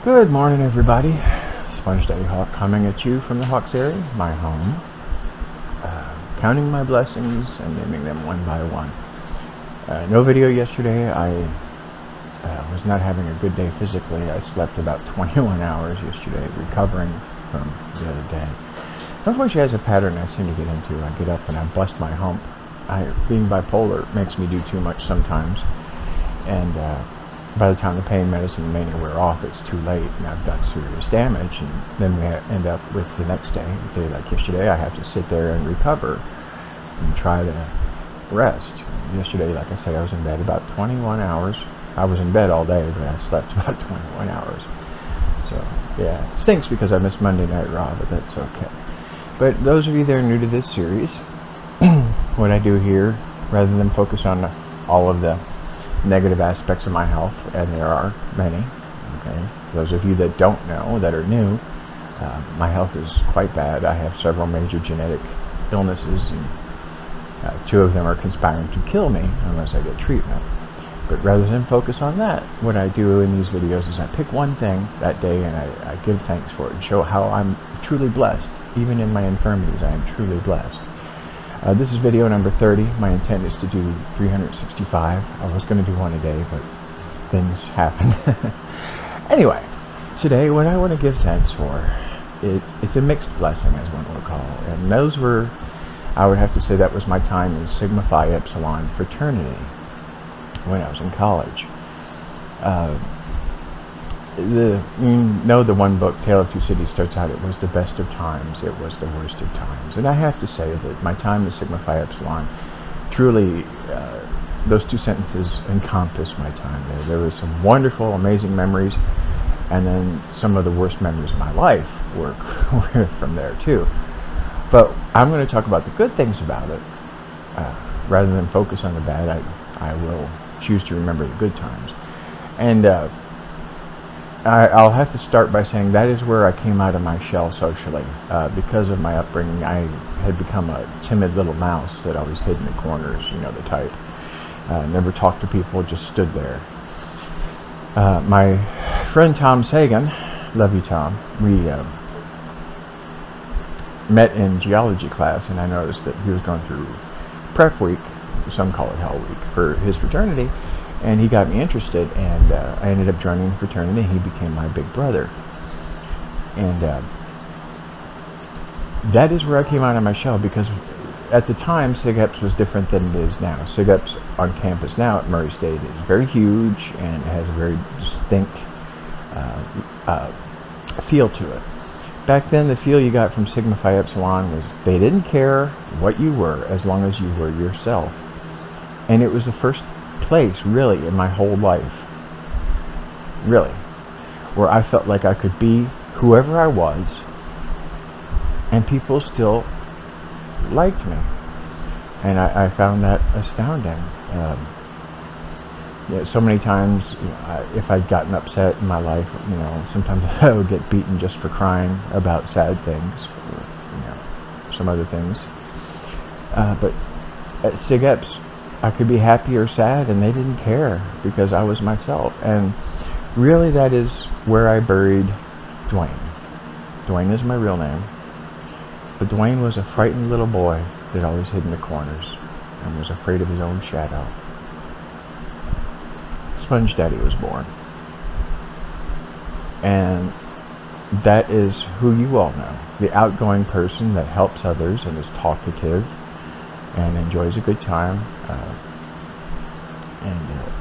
Good morning, everybody. Sponge Daddy Hawk coming at you from the Hawks area, my home. Counting my blessings and naming them one by one. No video yesterday. I was not having a good day physically. I slept about 21 hours yesterday, recovering from the other day. Unfortunately, as a pattern I seem to get into, I get up and I bust my hump. Being bipolar makes me do too much sometimes, and by the time the pain medicine and mania wear off, it's too late, and I've done serious damage. And then we end up with the next day, a day like yesterday, I have to sit there and recover and try to rest. Yesterday, like I said, I was in bed about 21 hours. I was in bed all day, but I slept about 21 hours. So, yeah, it stinks because I missed Monday Night Raw, but that's okay. But those of you that are new to this series, what I do here, rather than focus on all of the negative aspects of my health, and there are many, okay, those of you that don't know, that are new, my health is quite bad. I have several major genetic illnesses, and 2 of them are conspiring to kill me unless I get treatment. But rather than focus on that, what I do in these videos is I pick one thing that day and I give thanks for it and show how I'm truly blessed. Even in my infirmities, I am truly blessed. This is video number 30. My intent is to do 365. I was going to do one a day, but things happened. Anyway, today what I want to give thanks for, it's a mixed blessing, as one would call it. And those were, I would have to say, that was my time in Sigma Phi epsilon Fraternity when I was in college. The one book, Tale of Two Cities, starts out, it was the best of times, it was the worst of times. And I have to say that my time in Sigma Phi epsilon, truly, those 2 sentences encompass my time there. There were some wonderful, amazing memories, and then some of the worst memories of my life were from there too. But I'm going to talk about the good things about it. Rather than focus on the bad, I will choose to remember the good times. And I'll have to start by saying that is where I came out of my shell socially. Because of my upbringing, I had become a timid little mouse that always hid in the corners, you know, the type. Never talked to people, just stood there. My friend Tom Sagan, love you Tom, we met in geology class, and I noticed that he was going through prep week, some call it hell week, for his fraternity. And he got me interested, and I ended up joining the fraternity. He became my big brother. And that is where I came out of my shell, because at the time, SIGEPS was different than it is now. SIGEPS on campus now at Murray State is very huge, and it has a very distinct feel to it. Back then, the feel you got from Sigma Phi Epsilon was they didn't care what you were as long as you were yourself. And it was the first place, really, in my whole life, really, where I felt like I could be whoever I was, and people still liked me. And I found that astounding. So many times, if I'd gotten upset in my life, sometimes I would get beaten just for crying about sad things, or, some other things. But at SIGEPS, I could be happy or sad, and they didn't care, because I was myself. And really, that is where I buried Dwayne. Dwayne is my real name. But Dwayne was a frightened little boy that always hid in the corners and was afraid of his own shadow. Sponge Daddy was born. And that is who you all know. The outgoing person that helps others and is talkative and enjoys a good time.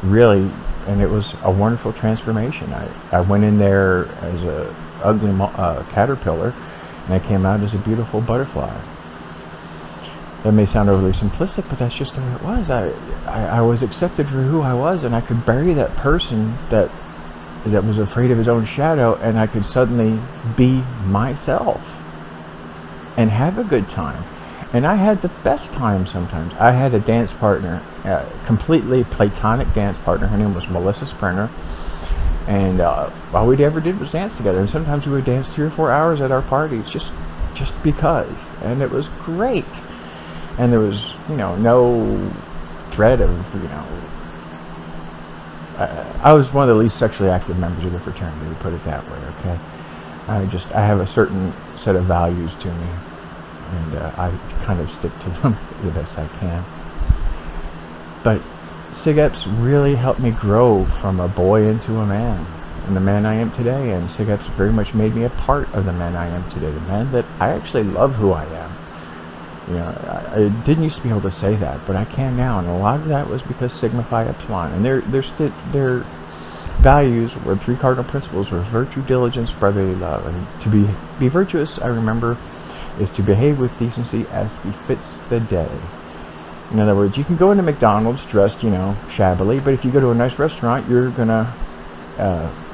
Really, and it was a wonderful transformation. I went in there as a ugly caterpillar, and I came out as a beautiful butterfly. That may sound overly simplistic, but that's just the way it was. I was accepted for who I was, and I could bury that person that was afraid of his own shadow, and I could suddenly be myself and have a good time. And I had the best time sometimes. I had a dance partner, completely platonic dance partner. Her name was Melissa Springer. And all we ever did was dance together. And sometimes we would dance 3 or 4 hours at our parties, just because. And it was great. And there was, no threat of, I was one of the least sexually active members of the fraternity, to put it that way, okay? I have a certain set of values to me, and I kind of stick to them the best I can. But Sig Eps really helped me grow from a boy into a man, and the man I am today. And Sig Eps very much made me a part of the man I am today, the man that I actually love who I am. You know, I didn't used to be able to say that, but I can now, and a lot of that was because Sigma Phi Epsilon, and their values were 3 cardinal principles: were virtue, diligence, brotherly love. And to be virtuous, I remember, is to behave with decency as befits the day. In other words, you can go into McDonald's dressed, you know, shabbily, but if you go to a nice restaurant, you're gonna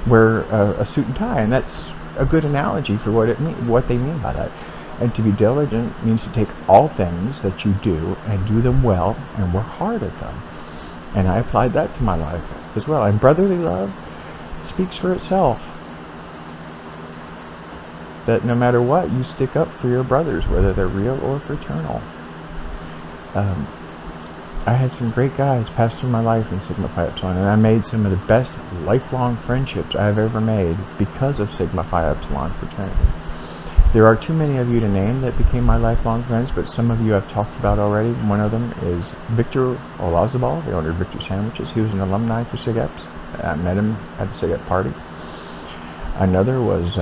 wear a suit and tie, and that's a good analogy for what they mean by that. And to be diligent means to take all things that you do and do them well and work hard at them. And I applied that to my life as well. And brotherly love speaks for itself. That no matter what, you stick up for your brothers, whether they're real or fraternal. I had some great guys pass through my life in Sigma Phi Epsilon, and I made some of the best lifelong friendships I have ever made because of Sigma Phi Epsilon fraternity. There are too many of you to name that became my lifelong friends, but some of you I've talked about already. One of them is Victor Olazabal, the owner of Victor Sandwiches. He was an alumni for Sig Eps. I met him at the Sig Ep party. Another was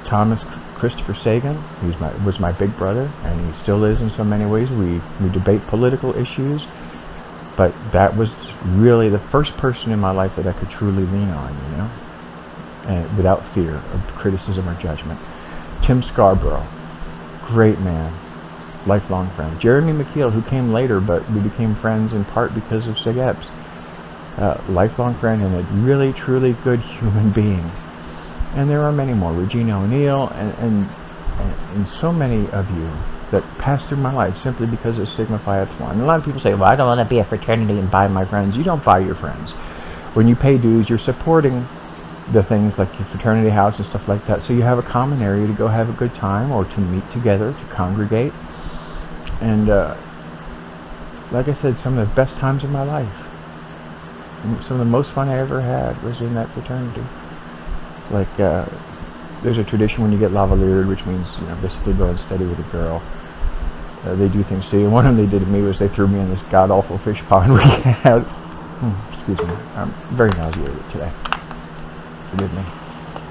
Thomas Christopher Sagan. He was my big brother, and he still is in so many ways. We debate political issues, but that was really the first person in my life that I could truly lean on, you know, and without fear of criticism or judgment. Tim Scarborough, great man, lifelong friend. Jeremy McKeel, who came later, but we became friends in part because of Sig Eps. Lifelong friend and a really, truly good human being. And there are many more. Regina O'Neill and so many of you that passed through my life simply because of Sigma Phi Epsilon. And a lot of people say, well, I don't want to be a fraternity and buy my friends. You don't buy your friends. When you pay dues, you're supporting the things like your fraternity house and stuff like that, so you have a common area to go have a good time, or to meet together, to congregate. And like I said, some of the best times of my life, some of the most fun I ever had was in that fraternity. Like there's a tradition when you get lavaliered, which means, you know, basically go and study with a girl. They do things to you. One of them they did to me was they threw me in this god-awful fish pond we had. Excuse me, I'm very nauseated today. Forgive me.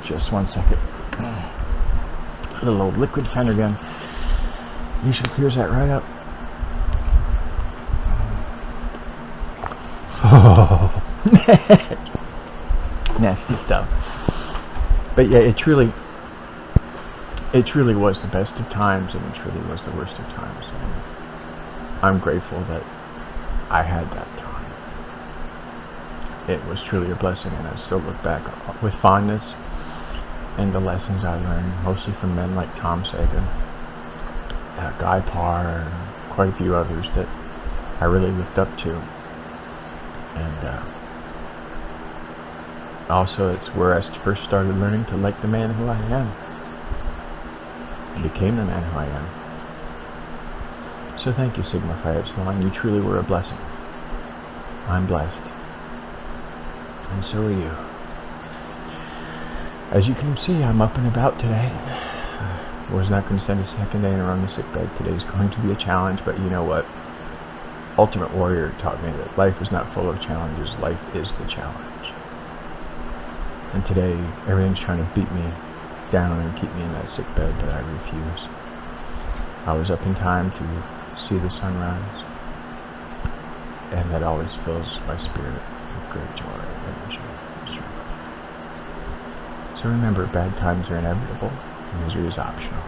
Just 1 second. A little old liquid Phenergan usually clears that right up. Oh. Nasty stuff. But yeah, it truly was the best of times, and it truly was the worst of times. And I'm grateful that I had that time. It was truly a blessing, and I still look back with fondness and the lessons I learned, mostly from men like Tom Sagan, Guy Parr, and quite a few others that I really looked up to. And also, it's where I first started learning to like the man who I am. I became the man who I am. So thank you, Sigma Phi Epsilon. You truly were a blessing. I'm blessed. And so are you. As you can see, I'm up and about today. I was not going to spend a second day in a row in the sick bed. Today is going to be a challenge, but you know what? Ultimate Warrior taught me that life is not full of challenges. Life is the challenge. And today, everything's trying to beat me down and keep me in that sick bed, but I refuse. I was up in time to see the sunrise, and that always fills my spirit with great joy, energy, and strength. So remember, bad times are inevitable, and misery is optional.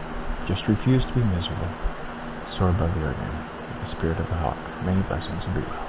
Just refuse to be miserable. Soar above the ordinary with the spirit of the hawk. Many blessings, and be well.